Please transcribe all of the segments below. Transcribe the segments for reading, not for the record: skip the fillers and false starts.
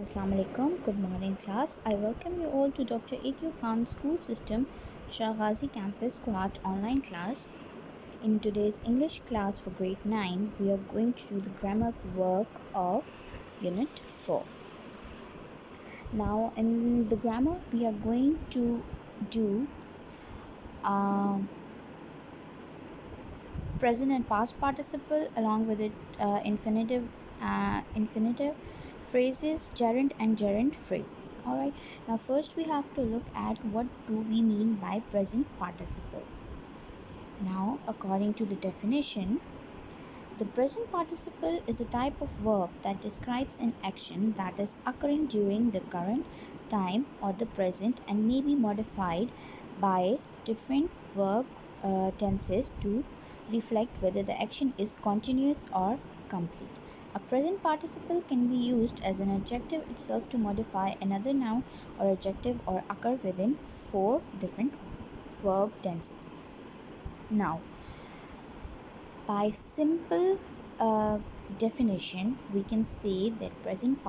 Assalamu alaikum. Good morning, class. I welcome you all to Dr.A.Q Khan School System, Shahghazi Campus, Kuwait online class. In today's English class for grade 9, we are going to do the grammar work of Unit 4. Now, in the grammar, we are going to do present and past participle along with it infinitive phrases, gerund and gerund phrases. Alright, now first we have to look at what do we mean by present participle. Now, according to the definition, the present participle is a type of verb that describes an action that is occurring during the current time or the present and may be modified by different verb tenses to reflect whether the action is continuous or complete. A present participle can be used as an adjective itself to modify another noun or adjective or occur within 4 different verb tenses. Now, by simple definition, we can say that present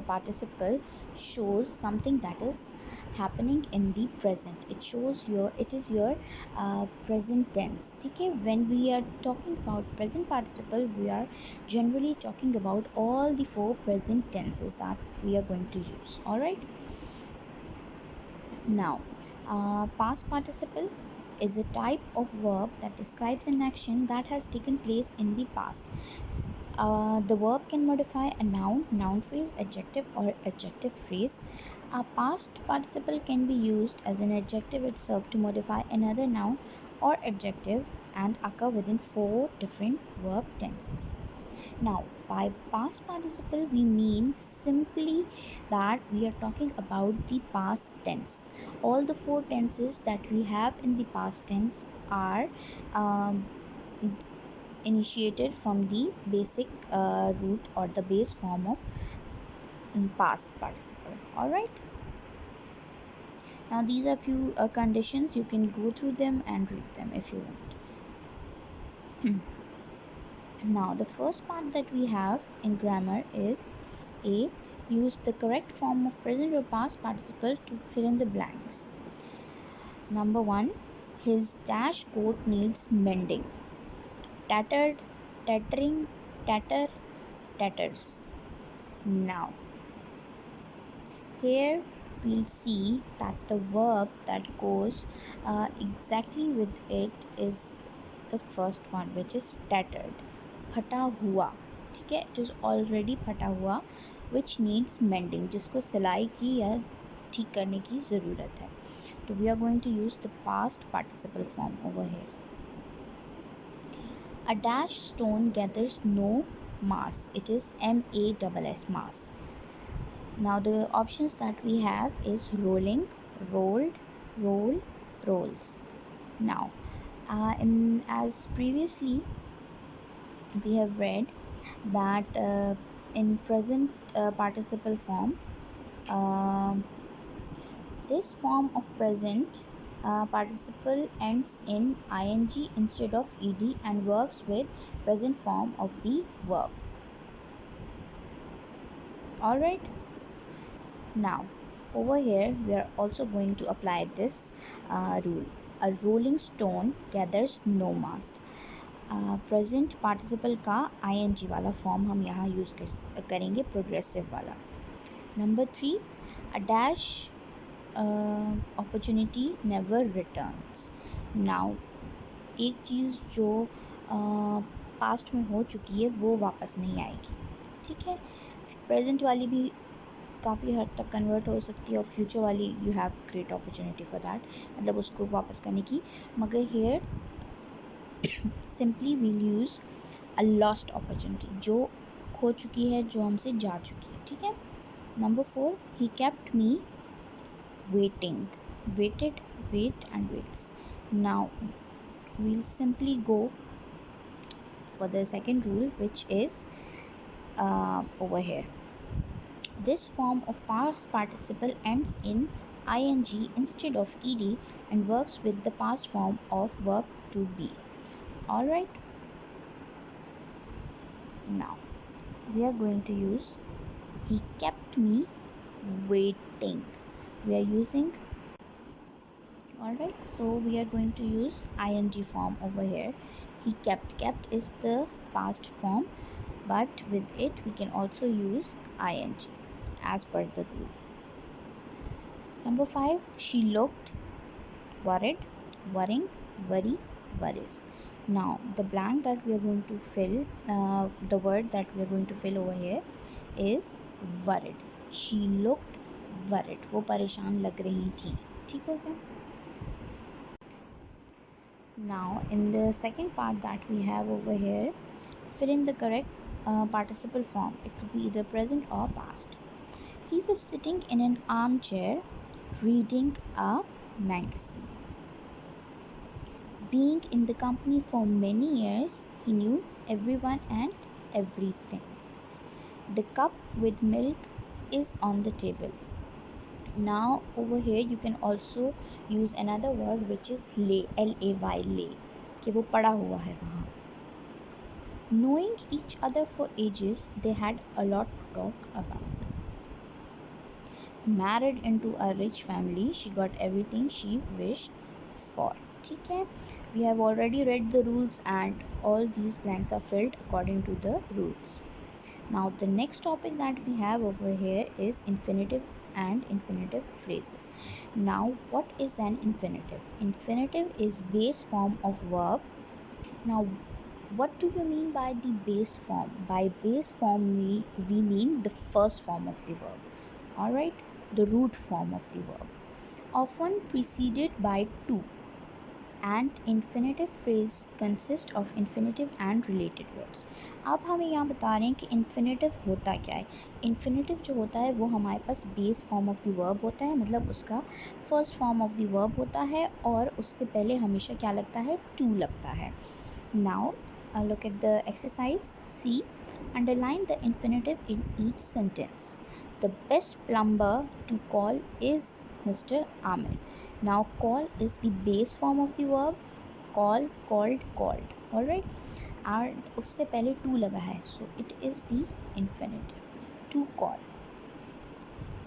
participle shows something that is happening in the present. It shows it is your present tense. Okay, when we are talking about present participle, we are generally talking about all the 4 present tenses that we are going to use. All right. Now, past participle is a type of verb that describes an action that has taken place in the past. The verb can modify a noun, noun phrase, adjective, or adjective phrase. A past participle can be used as an adjective itself to modify another noun or adjective and occur within 4 different verb tenses. Now, by past participle, we mean simply that we are talking about the past tense. All the 4 tenses that we have in the past tense are initiated from the basic root or the base form of past participle. Alright. Now, these are few conditions. You can go through them and read them if you want. Now, the first part that we have in grammar is A. Use the correct form of present or past participle to fill in the blanks. Number 1. His dash coat needs mending. Tattered, tattering, tatter, tatters. Now, here we'll see that the verb that goes exactly with it is the first one, which is tattered. फटा हुआ, ठीक है, it is already फटा हुआ, which needs mending, जिसको सिलाई की या ठीक करने की ज़रूरत है. So we are going to use the past participle form over here. A dash stone gathers no mass. It is MASS, mass. Now the options that we have is rolling, rolled, roll, rolls. Now, as previously we have read that in present participle form, this form of present participle ends in ing instead of ed and works with present form of the verb. Alright. Now, over here we are also going to apply this rule. A rolling stone gathers no mass. Present participle का ing वाला form हम यहाँ use करेंगे, progressive वाला. Number 3. A dash opportunity never returns. Now, एक चीज़ जो past में हो चुकी है वो वापस नहीं आएगी, ठीक है. प्रेजेंट वाली भी काफ़ी हद तक कन्वर्ट हो सकती है और फ्यूचर वाली you have great opportunity for that, मतलब उसको वापस करने की. मगर hair simply we'll use a lost opportunity, जो खो चुकी है, जो हमसे जा चुकी है, ठीक है. Number 4. He kept me waiting. Waited, wait and waits. Now we'll simply go for the second rule, which is over here. This form of past participle ends in ing instead of ed and works with the past form of verb to be. Alright. Now we are going to use He kept me waiting. We are using, alright, so we are going to use ing form over here. He kept. Kept is the past form, but with it we can also use ing as per the rule. Number 5, she looked worried, worrying, worry, worries. Now the blank that we are going to fill, the word that we are going to fill over here is worried. She looked worried. वो परेशान लग रही थी. ठीक हो गया? Now in the second part that we have over here, fill in the correct participle form. It could be either present or past. He was sitting in an armchair reading a magazine. Being in the company for many years, he knew everyone and everything. The cup with milk is on the table. Now over here you can also use another word which is lay, L-A-Y, lay, कि वो पड़ा हुआ है वहाँ. Knowing each other for ages, they had a lot to talk about. Married into a rich family, she got everything she wished for. ठीक है? We have already read the rules and all these blanks are filled according to the rules. Now the next topic that we have over here is infinitive and infinitive phrases. Now what is an infinitive? Infinitive is base form of verb. Now what do you mean by the base form? By base form we mean the first form of the verb. Alright, the root form of the verb. Often preceded by to. And infinitive phrase consists of infinitive and related words. अब हमें यहाँ बता रहे हैं कि infinitive होता क्या है. Infinitive जो होता है वो हमारे पास base form of the verb होता है, मतलब उसका first form of the verb होता है और उससे पहले हमेशा क्या लगता है, to लगता है. Now look at the exercise. C. Underline the infinitive in each sentence. The best plumber to call is Mr. Amir. Now call is the base form of the verb. Call, called, called. Alright. And उससे पहले to लगा है, so it is the infinitive. To call.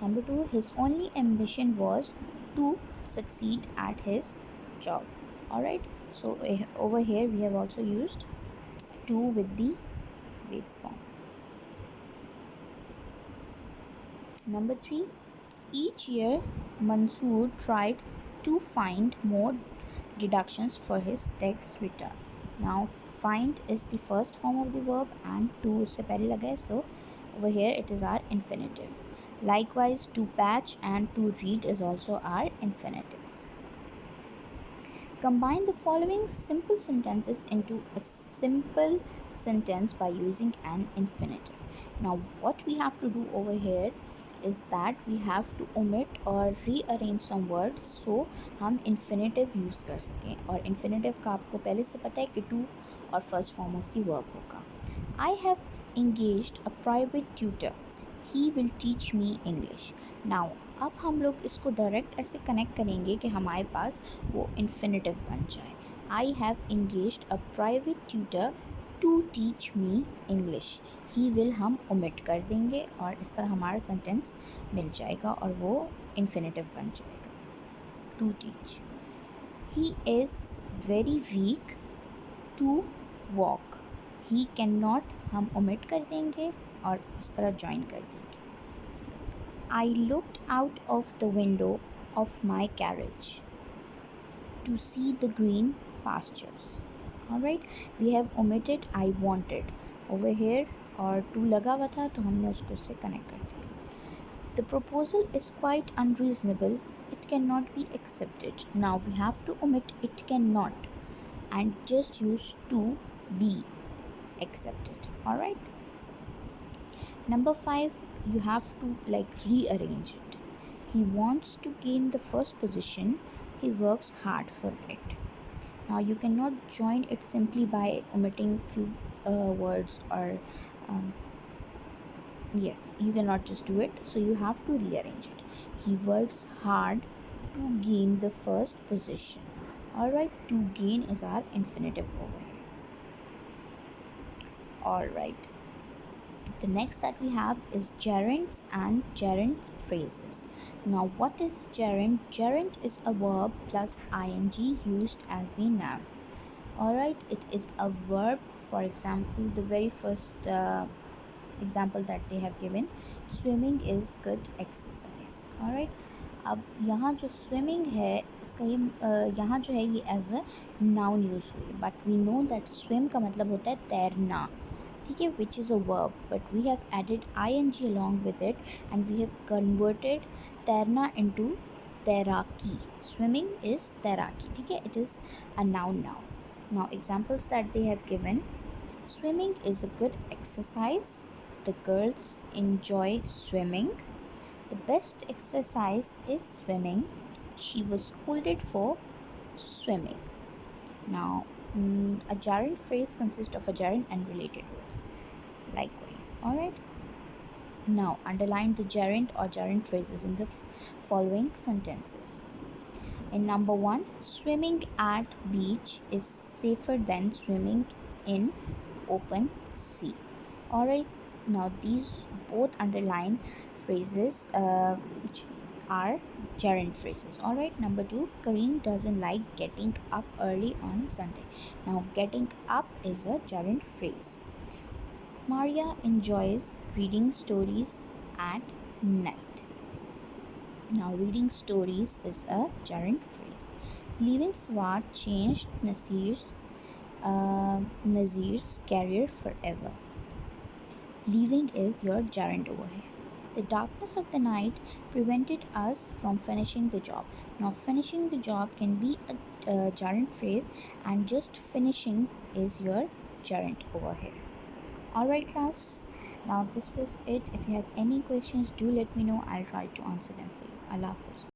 Number 2. His only ambition was to succeed at his job. Alright. So over here we have also used to with the base form. Number 3. Each year Mansoor tried to find more deductions for his tax return. Now find is the first form of the verb and to उससे पहले लगा है, so over here it is our infinitive. Likewise to patch and to read is also our infinitives. Combine the following simple sentences into a simple sentence by using an infinitive. Now what we have to do over here is that we have to omit or rearrange some words so हम infinitive use कर सकें. और infinitive का आपको पहले से पता है कि to और first form of the verb होगा. I have engaged a private tutor. He will teach me English. Now अब हम लोग इसको डायरेक्ट ऐसे कनेक्ट करेंगे कि हमारे पास वो infinitive बन जाए. I have engaged a private tutor to teach me English. He will हम omit कर देंगे और इस तरह हमारा सेंटेंस मिल जाएगा और वो infinitive बन जाएगा. To teach. He is very weak to walk. He cannot हम omit कर देंगे और इस तरह join कर देंगे. I looked out of the window of my carriage to see the green pastures. Alright, we have omitted I wanted over here और to लगा हुआ था तो हमने उसको उससे connect कर दिया. The proposal is quite unreasonable. It cannot be accepted. Now we have to omit it cannot and just use to be accepted. Alright. Number 5, you have to rearrange it. He wants to gain the first position. He works hard for it. Now you cannot join it simply by omitting few words or yes, you cannot just do it. So you have to rearrange it. He works hard to gain the first position. Alright, to gain is our infinitive over here. Alright. The next that we have is gerunds and gerund phrases. Now, what is gerund? Gerund is a verb plus ing used as a noun. Alright, it is a verb. For example, the very first example that they have given, swimming is good exercise. Alright, अब यहाँ जो swimming है इसका ये यहाँ जो है ये एज अ नाउन यूज हुई, but we know that swim का मतलब होता है तैरना, ठीक है, which is a verb, but we have added ing along with it and we have converted तैरना into तैराकी. Swimming is तैराकी, ठीक है, it is a noun now. Now examples that they have given, swimming is a good exercise, the girls enjoy swimming, the best exercise is swimming, she was scolded for swimming. Now, a gerund phrase consists of a gerund and related words. Likewise, alright. Now, underline the gerund or gerund phrases in the following sentences. In number 1, swimming at beach is safer than swimming in open sea. Alright, now these both underline phrases which are gerund phrases. Alright, number 2, Kareem doesn't like getting up early on Sunday. Now, getting up is a gerund phrase. Maria enjoys reading stories at night. Now, reading stories is a gerund phrase. Leaving Swat changed Nazir's career forever. Leaving is your gerund over here. The darkness of the night prevented us from finishing the job. Now, finishing the job can be a gerund phrase, and just finishing is your gerund over here. Alright, class. Now, this was it. If you have any questions, do let me know. I'll try to answer them for you. Allah Hafiz.